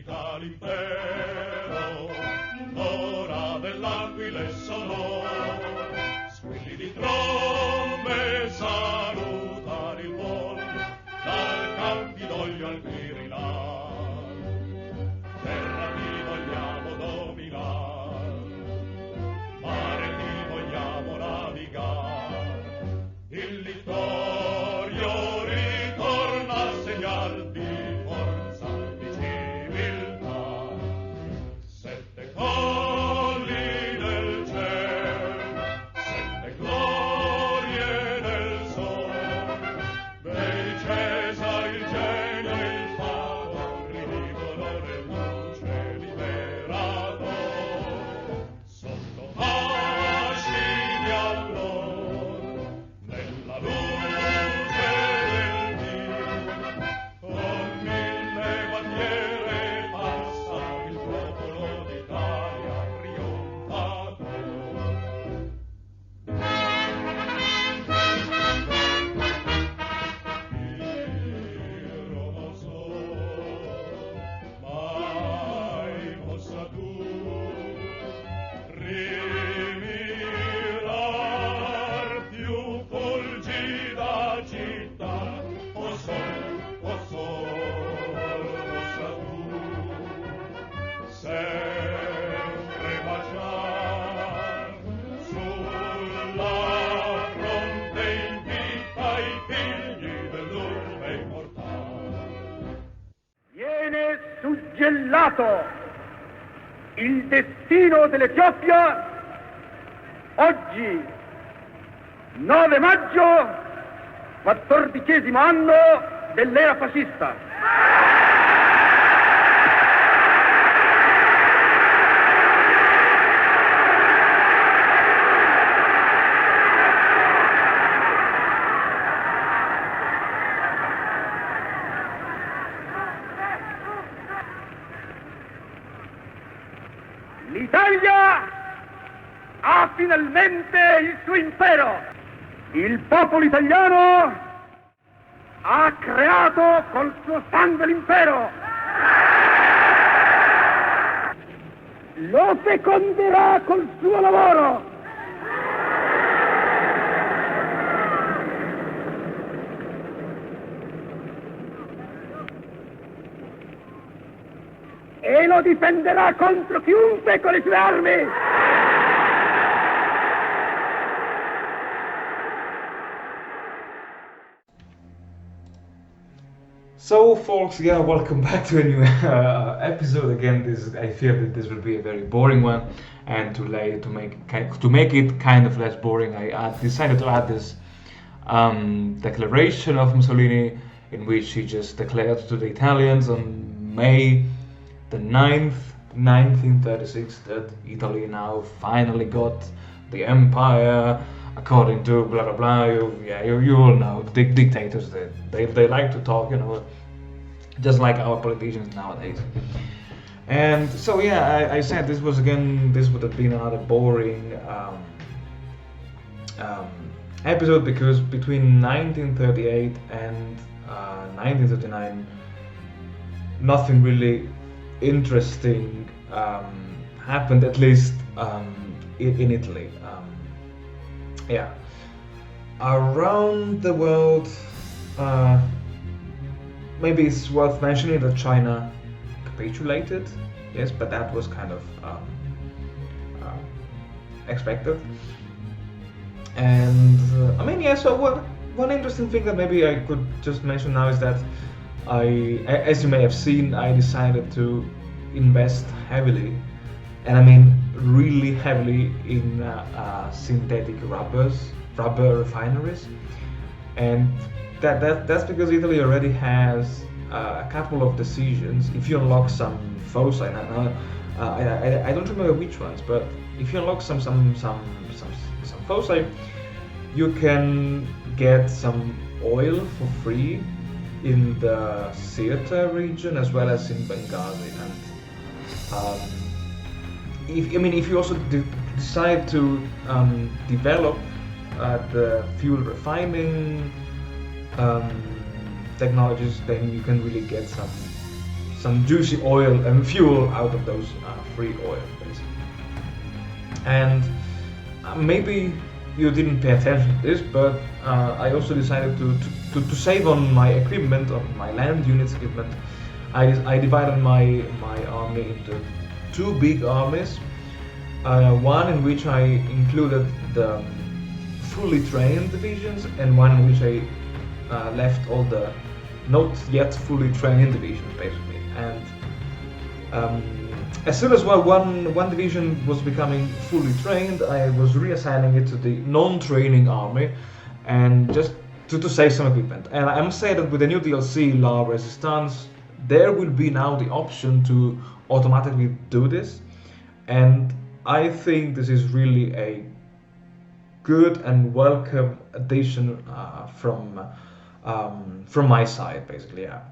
dica l'impero, ora dell'aquile sonò, squilli di trombe salutare il vol, dal Campidoglio al Quirinal, terra ti vogliamo dominar, mare ti vogliamo navigar, il littorio ritorna a segnar di forza e di civiltà. Sette colli del ciel, sette glorie del sol, dei Cesar il genio e il faro rivivono nel luce liberato. Sotto fascini allor, nella luce del dì, con mille bandiere passa il popolo d'Italia trionfatore. Io non so, mai possa tu rimirar più fulgida città, o sol, possa tu sempre baciar sulla fronte infitta i figli dell'urbe immortale. Viene suggellato il destino dell'Etiopia oggi, 9 maggio, 14° anno dell'era fascista. L'Italia ha finalmente il suo impero. Il popolo italiano ha creato col suo sangue l'impero. Lo feconderà col suo lavoro. E lo difenderà contro chiunque con le sue armi. So, folks, yeah, welcome back to a new episode. Again, I fear that this will be a very boring one, and to make it kind of less boring, I decided to add this declaration of Mussolini, in which he just declared to the Italians on May the 9th, 1936, that Italy now finally got the empire, according to blah blah blah. You all know, dictators, they like to talk, just like our politicians nowadays. And so yeah, I said this would have been another boring episode, because between 1938 and 1939, nothing really interesting happened, at least in Italy. Around the world, maybe it's worth mentioning that China capitulated, yes, but that was kind of expected. And so one interesting thing that maybe I could just mention now is that as you may have seen, I decided to invest heavily, and I mean really heavily, in synthetic rubber refineries, and that's because Italy already has a couple of decisions. If you unlock some foci, I don't remember which ones, but if you unlock some foci, you can get some oil for free in the Sirte region as well as in Benghazi. And if you also decide to develop the fuel refining technologies, then you can really get some juicy oil and fuel out of those free oil, basically. And maybe you didn't pay attention to this, but I also decided to save on my equipment, on my land units equipment. I divided my army into two big armies. One in which I included the fully trained divisions, and one in which I left all the not yet fully trained divisions, basically. And as soon as one division was becoming fully trained, I was reassigning it to the non-training army, and just to save some equipment. And I must say that with the new DLC, La Resistance, there will be now the option to automatically do this, and I think this is really a good and welcome addition from my side, basically. Yeah.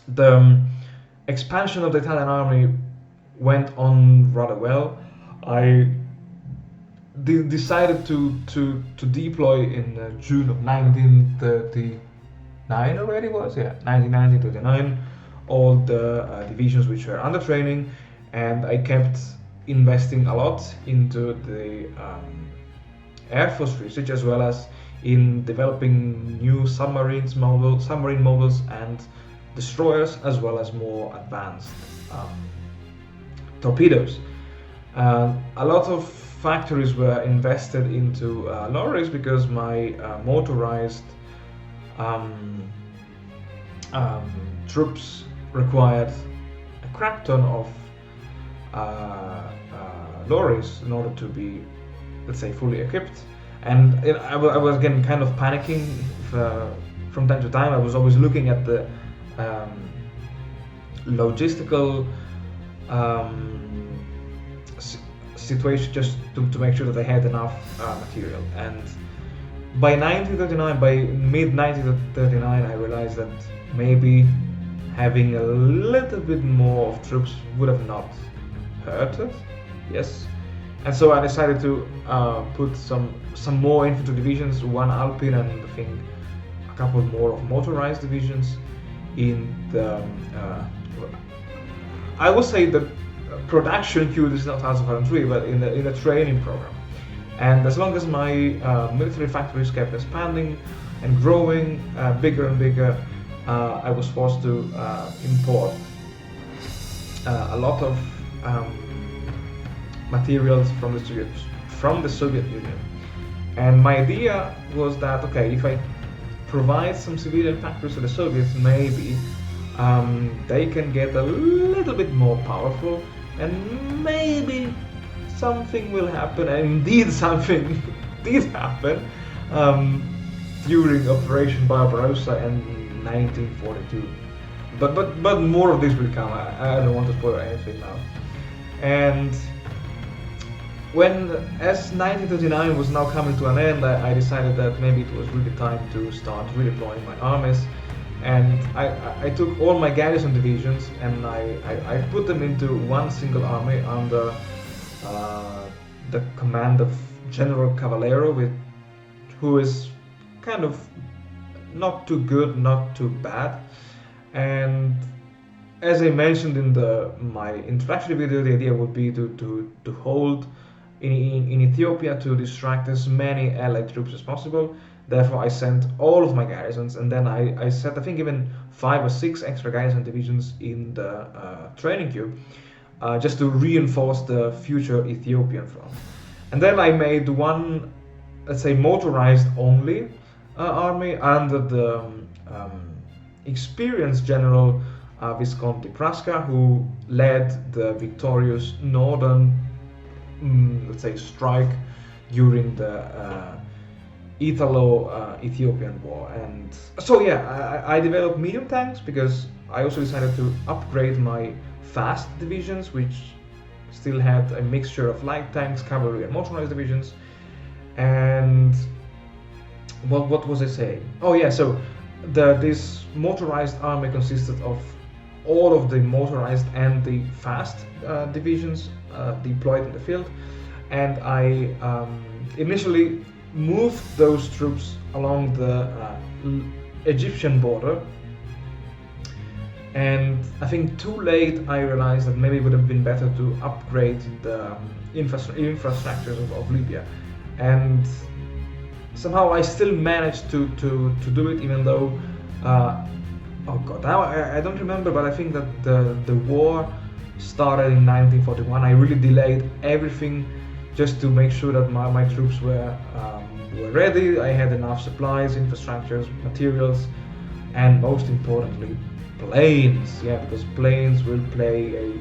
The expansion of the Italian army went on rather well. I decided to deploy in June of 1939 already was, yeah, 1939, all the divisions which were under training, and I kept investing a lot into the Air Force research, as well as in developing new submarine models and destroyers, as well as more advanced torpedoes. A lot of factories were invested into lorries because my motorized troops required a crap ton of lorries in order to be, let's say, fully equipped. And I was getting kind of panicking from time to time. I was always looking at the logistical situation just to make sure that I had enough material. And by mid-1939, I realized that maybe having a little bit more of troops would have not hurt it. Yes. And so I decided to put some more infantry divisions, one Alpine, and I think a couple more of motorized divisions in the. I would say the production queue is not House of Iron 3, but in the training program. And as long as my military factories kept expanding and growing bigger and bigger, I was forced to import a lot of materials from the Soviet Union. And my idea was that, okay, if I provide some civilian factories to the Soviets, maybe they can get a little bit more powerful, and maybe something will happen. And indeed, something did happen during Operation Barbarossa in 1942. But more of this will come. I don't want to spoil anything now. And as 1939 was now coming to an end, I decided that maybe it was really time to start redeploying my armies. And I took all my garrison divisions and I put them into one single army under the command of General Cavallero, who is kind of not too good, not too bad. And as I mentioned in my introductory video, the idea would be to hold in Ethiopia, to distract as many allied troops as possible. Therefore, I sent all of my garrisons, and then I set, I think, even 5 or 6 extra garrison divisions in the training queue, just to reinforce the future Ethiopian front. And then I made one, let's say, motorized only army under the experienced General Visconti Prasca, who led the victorious northern, let's say, strike during the Italo-Ethiopian War. And so yeah, I developed medium tanks because I also decided to upgrade my fast divisions, which still had a mixture of light tanks, cavalry, and motorized divisions. And what was I saying? Oh yeah, so this motorized army consisted of all of the motorized and the fast divisions deployed in the field, and I initially moved those troops along the Egyptian border And I think too late I realized that maybe it would have been better to upgrade the infrastructures of Libya. And somehow I still managed to do it, even though, oh god, now I don't remember, but I think that the war started in 1941. I really delayed everything just to make sure that my troops were ready. I had enough supplies, infrastructures, materials, and most importantly, planes. Yeah, because planes will play a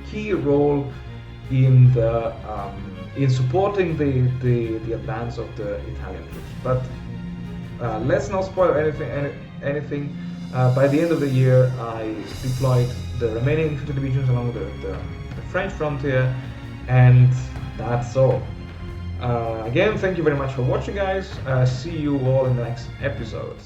key role in the in supporting the advance of the Italian troops. But let's not spoil anything. By the end of the year, I deployed the remaining infantry divisions along the French frontier, and that's all. Again, thank you very much for watching, guys. See you all in the next episode.